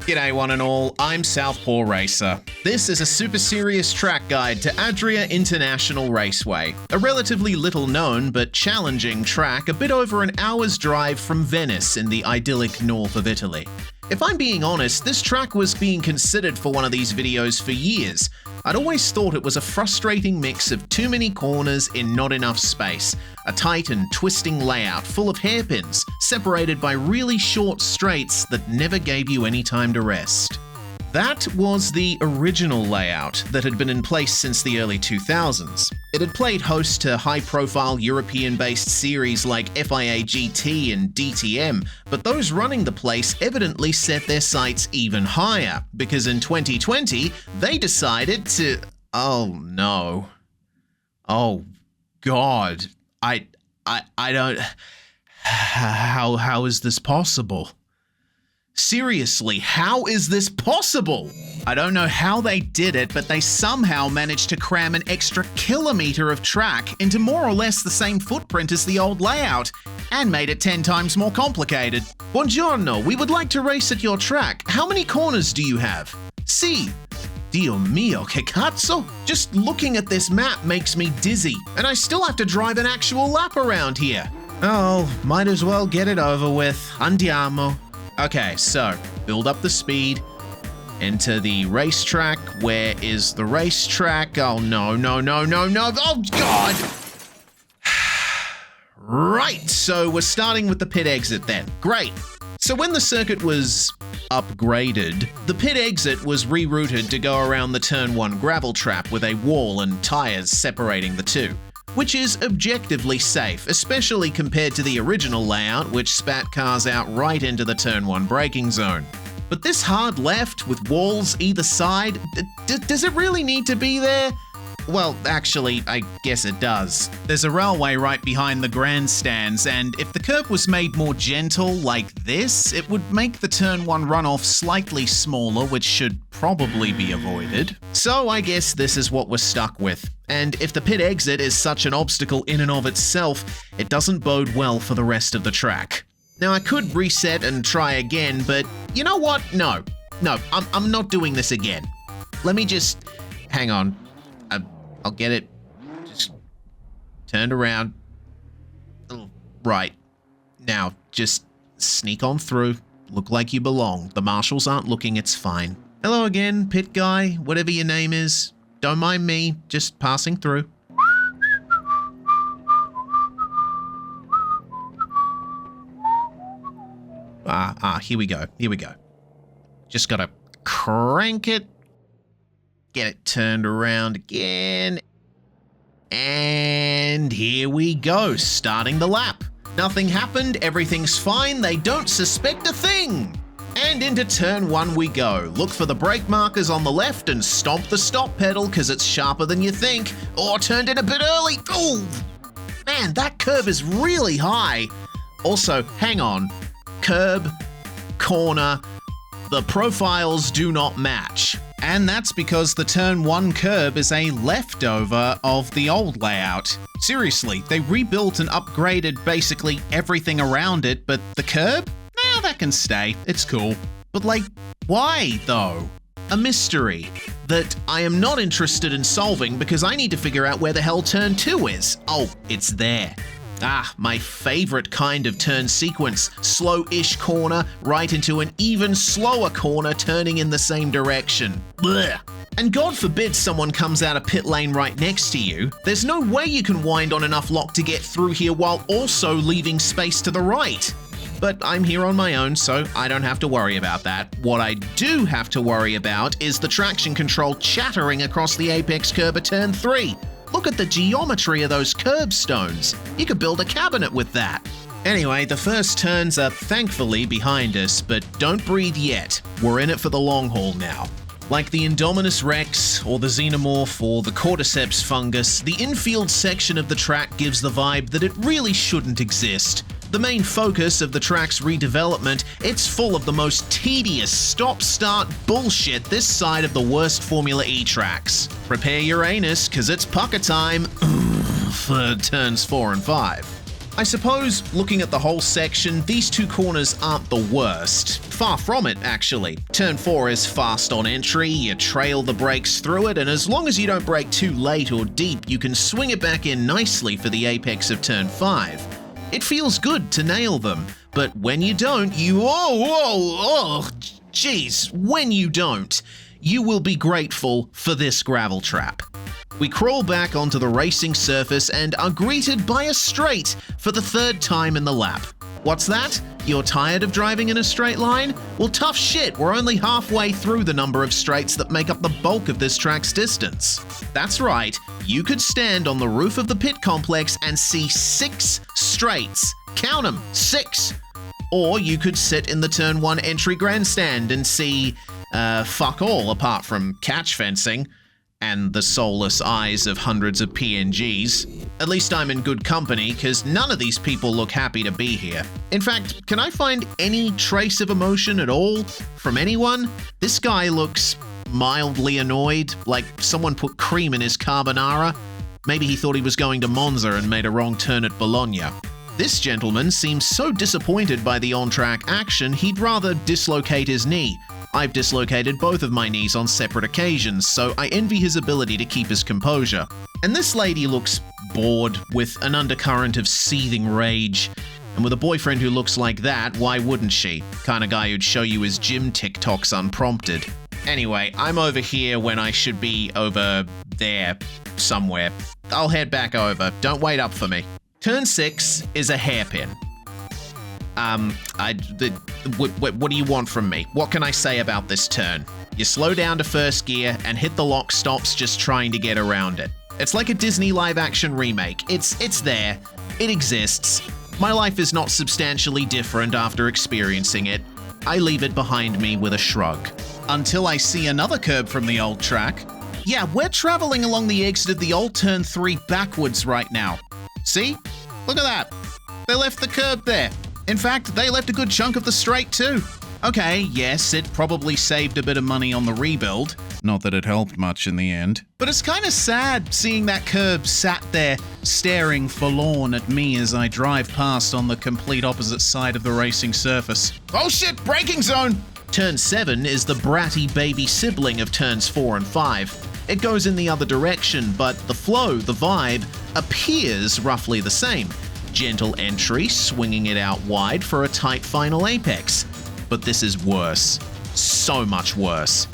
G'day one and all, I'm SouthPawRacer. This is a super serious track guide to Adria International Raceway, a relatively little known but challenging track a bit over an hour's drive from Venice in the idyllic north of Italy. If I'm being honest, this track was being considered for one of these videos for years. I'd always thought it was a frustrating mix of too many corners in not enough space, a tight and twisting layout full of hairpins, separated by really short straights that never gave you any time to rest. That was the original layout that had been in place since the early 2000s. It had played host to high-profile European-based series like FIA GT and DTM, but those running the place evidently set their sights even higher, because in 2020, they decided to… Oh no. Oh God. I don't… How is this possible? Seriously, how is this possible? I don't know how they did it, but they somehow managed to cram an extra kilometer of track into more or less the same footprint as the old layout, and made it 10 times more complicated. Buongiorno, we would like to race at your track. How many corners do you have? Si. Dio mio, che cazzo? Just looking at this map makes me dizzy, and I still have to drive an actual lap around here. Oh, might as well get it over with. Andiamo. Okay, so, build up the speed, enter the racetrack. Where is the racetrack? Oh no, oh God! Right, so we're starting with the pit exit then. Great. So when the circuit was upgraded, the pit exit was rerouted to go around the Turn 1 gravel trap with a wall and tyres separating the two, which is objectively safe, especially compared to the original layout, which spat cars out right into the Turn 1 braking zone. But this hard left with walls either side, does it really need to be there? Well, actually, I guess it does. There's a railway right behind the grandstands, and if the curb was made more gentle like this, it would make the Turn 1 runoff slightly smaller, which should probably be avoided. So I guess this is what we're stuck with. And if the pit exit is such an obstacle in and of itself, it doesn't bode well for the rest of the track. Now I could reset and try again, but you know what? No, I'm not doing this again. Let me just… hang on. I'll get it. Just turned around. Right. Now, just sneak on through. Look like you belong. The marshals aren't looking, it's fine. Hello again, pit guy, whatever your name is. Don't mind me, just passing through. Here we go. Just gotta crank it. Get it turned around again. And here we go, starting the lap. Nothing happened, everything's fine, they don't suspect a thing. And into Turn 1 we go. Look for the brake markers on the left and stomp the stop pedal because it's sharper than you think. Or turned in a bit early. Ooh, man, that curb is really high. Also, hang on. Curb, corner, the profiles do not match. And that's because the Turn 1 curb is a leftover of the old layout. Seriously, they rebuilt and upgraded basically everything around it, but the curb? Nah, that can stay. It's cool. But like, why though? A mystery that I am not interested in solving because I need to figure out where the hell Turn 2 is. Oh, it's there. Ah, my favorite kind of turn sequence. Slow-ish corner, right into an even slower corner turning in the same direction. Blech. And God forbid someone comes out of pit lane right next to you. There's no way you can wind on enough lock to get through here while also leaving space to the right. But I'm here on my own, so I don't have to worry about that. What I do have to worry about is the traction control chattering across the apex curb of Turn 3. Look at the geometry of those curbstones. You could build a cabinet with that. Anyway, the first turns are thankfully behind us, but don't breathe yet. We're in it for the long haul now. Like the Indominus Rex, or the Xenomorph, or the Cordyceps fungus, the infield section of the track gives the vibe that it really shouldn't exist. The main focus of the track's redevelopment, it's full of the most tedious stop-start bullshit this side of the worst Formula E tracks. Prepare your anus, cause it's pucker time for turns 4 and 5. I suppose, looking at the whole section, these two corners aren't the worst. Far from it, actually. Turn 4 is fast on entry, you trail the brakes through it, and as long as you don't brake too late or deep, you can swing it back in nicely for the apex of turn 5. It feels good to nail them, but when you don't, jeez, when you don't, you will be grateful for this gravel trap. We crawl back onto the racing surface and are greeted by a straight for the third time in the lap. What's that? You're tired of driving in a straight line? Well, tough shit, we're only halfway through the number of straights that make up the bulk of this track's distance. That's right, you could stand on the roof of the pit complex and see 6 straights. Count them, 6. Or you could sit in the turn 1 entry grandstand and see, fuck all apart from catch fencing and the soulless eyes of hundreds of PNGs. At least I'm in good company, because none of these people look happy to be here. In fact, can I find any trace of emotion at all from anyone? This guy looks mildly annoyed, like someone put cream in his carbonara. Maybe he thought he was going to Monza and made a wrong turn at Bologna. This gentleman seems so disappointed by the on-track action, he'd rather dislocate his knee. I've dislocated both of my knees on separate occasions, so I envy his ability to keep his composure. And this lady looks bored, with an undercurrent of seething rage. And with a boyfriend who looks like that, why wouldn't she? Kind of guy who'd show you his gym TikToks unprompted. Anyway, I'm over here when I should be over there somewhere. I'll head back over. Don't wait up for me. Turn 6 is a hairpin. What do you want from me? What can I say about this turn? You slow down to first gear and hit the lock stops just trying to get around it. It's like a Disney live-action remake. It's there. It exists. My life is not substantially different after experiencing it. I leave it behind me with a shrug. Until I see another curb from the old track. Yeah, we're traveling along the exit of the old turn 3 backwards right now. See? Look at that. They left the curb there. In fact, they left a good chunk of the straight too. Okay, yes, it probably saved a bit of money on the rebuild. Not that it helped much in the end. But it's kind of sad seeing that curb sat there staring forlorn at me as I drive past on the complete opposite side of the racing surface. Oh shit, braking zone! Turn 7 is the bratty baby sibling of turns 4 and 5. It goes in the other direction, but the flow, the vibe, appears roughly the same. Gentle entry, swinging it out wide for a tight final apex. But this is worse. So much worse.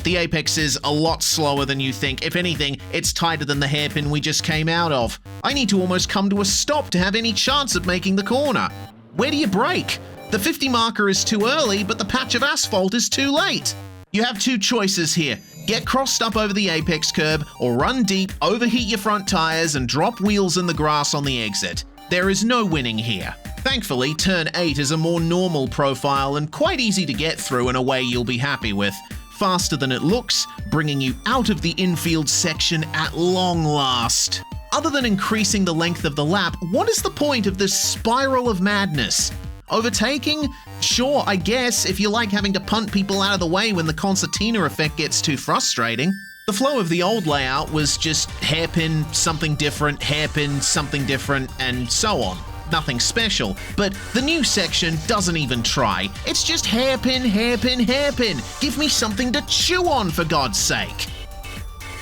The apex is a lot slower than you think. If anything, it's tighter than the hairpin we just came out of. I need to almost come to a stop to have any chance of making the corner. Where do you brake? The 50 marker is too early, but the patch of asphalt is too late. You have two choices here. Get crossed up over the apex curb, or run deep, overheat your front tires, and drop wheels in the grass on the exit. There is no winning here. Thankfully, turn 8 is a more normal profile and quite easy to get through in a way you'll be happy with. Faster than it looks, bringing you out of the infield section at long last. Other than increasing the length of the lap, what is the point of this spiral of madness? Overtaking? Sure, I guess, if you like having to punt people out of the way when the concertina effect gets too frustrating. The flow of the old layout was just hairpin, something different, and so on. Nothing special, but the new section doesn't even try. It's just hairpin, hairpin, hairpin. Give me something to chew on, for God's sake.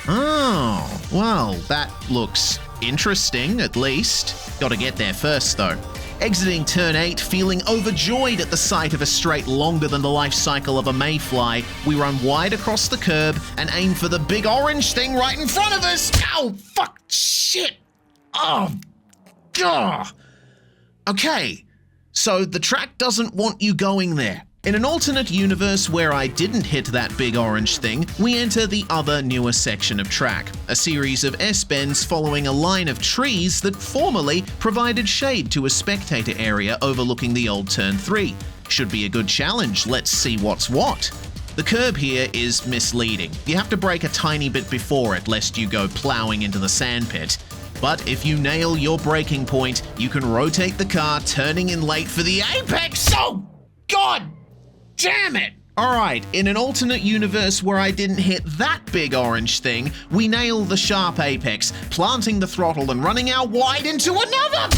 Oh, well, that looks interesting, at least. Gotta get there first, though. Exiting turn 8, feeling overjoyed at the sight of a straight longer than the life cycle of a mayfly, we run wide across the curb and aim for the big orange thing right in front of us. Ow, fuck, shit. Oh, gah. Okay, so the track doesn't want you going there. In an alternate universe where I didn't hit that big orange thing, we enter the other newer section of track, a series of S-bends following a line of trees that formerly provided shade to a spectator area overlooking the old turn 3. Should be a good challenge, let's see what's what. The curb here is misleading. You have to brake a tiny bit before it lest you go plowing into the sandpit. But if you nail your braking point, you can rotate the car, turning in late for the apex. Oh, God damn it! Alright, in an alternate universe where I didn't hit that big orange thing, we nail the sharp apex, planting the throttle and running out wide into another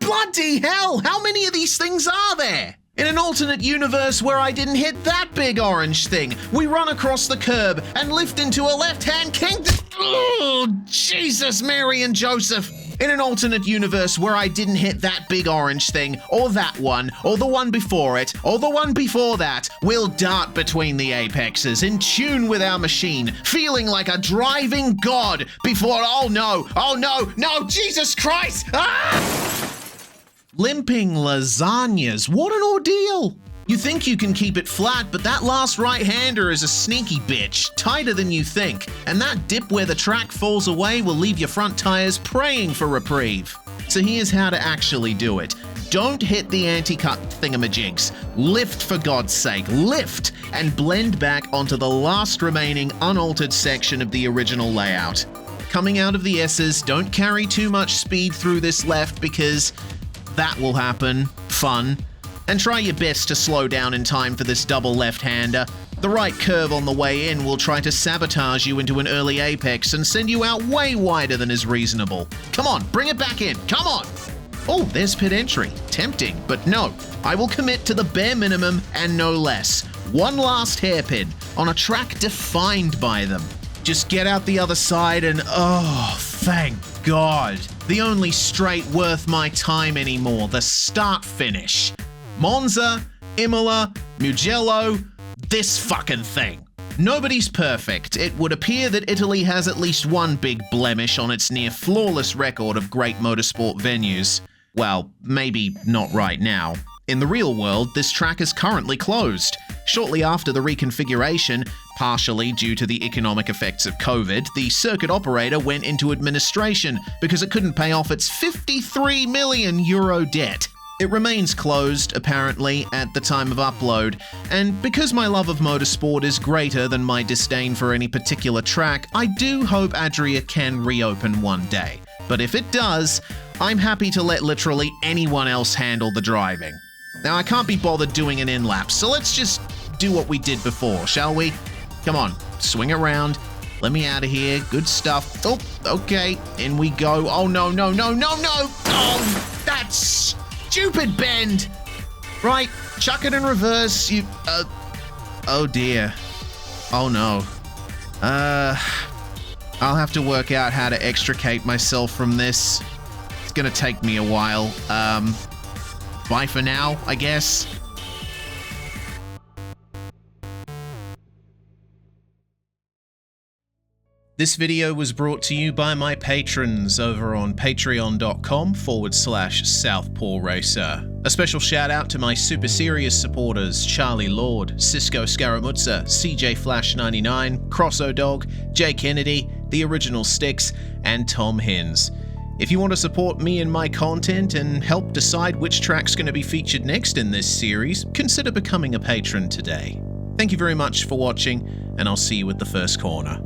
Bloody hell, how many of these things are there? In an alternate universe where I didn't hit that big orange thing, we run across the curb and lift into a left-hand kingdom. Oh, Jesus, Mary and Joseph. In an alternate universe where I didn't hit that big orange thing, or that one, or the one before it, or the one before that, we'll dart between the apexes, in tune with our machine, feeling like a driving god before, oh no, Jesus Christ! Ah! Limping lasagnas, what an ordeal! You think you can keep it flat, but that last right-hander is a sneaky bitch, tighter than you think, and that dip where the track falls away will leave your front tires praying for reprieve. So here's how to actually do it. Don't hit the anti-cut thingamajigs. Lift, for God's sake, lift, and blend back onto the last remaining unaltered section of the original layout. Coming out of the S's, don't carry too much speed through this left because that will happen. Fun. And try your best to slow down in time for this double left-hander. The right curve on the way in will try to sabotage you into an early apex and send you out way wider than is reasonable. Come on, bring it back in, come on! Oh, there's pit entry. Tempting, but no. I will commit to the bare minimum and no less. One last hairpin on a track defined by them. Just get out the other side and oh, thank God. The only straight worth my time anymore, the start-finish. Monza, Imola, Mugello, this fucking thing. Nobody's perfect. It would appear that Italy has at least one big blemish on its near-flawless record of great motorsport venues. Well, maybe not right now. In the real world, this track is currently closed. Shortly after the reconfiguration, partially due to the economic effects of COVID, the circuit operator went into administration because it couldn't pay off its €53 million debt. It remains closed, apparently, at the time of upload, and because my love of motorsport is greater than my disdain for any particular track, I do hope Adria can reopen one day. But if it does, I'm happy to let literally anyone else handle the driving. Now, I can't be bothered doing an in-lap, so let's just do what we did before, shall we? Come on, swing around. Let me out of here. Good stuff. Oh, okay, in we go. Oh, no. Oh, that's stupid bend. Right, chuck it in reverse. Oh dear. Oh no. I'll have to work out how to extricate myself from this. It's gonna take me a while. Bye for now, I guess. This video was brought to you by my patrons over on patreon.com/SouthPawRacer. A special shout out to my super serious supporters Charlie Lord, Cisco Scaramuzza, CJ Flash 99, Crosso Dog, Jay Kennedy, The Original Sticks, and Tom Hins. If you want to support me and my content and help decide which track's going to be featured next in this series, consider becoming a patron today. Thank you very much for watching, and I'll see you at the first corner.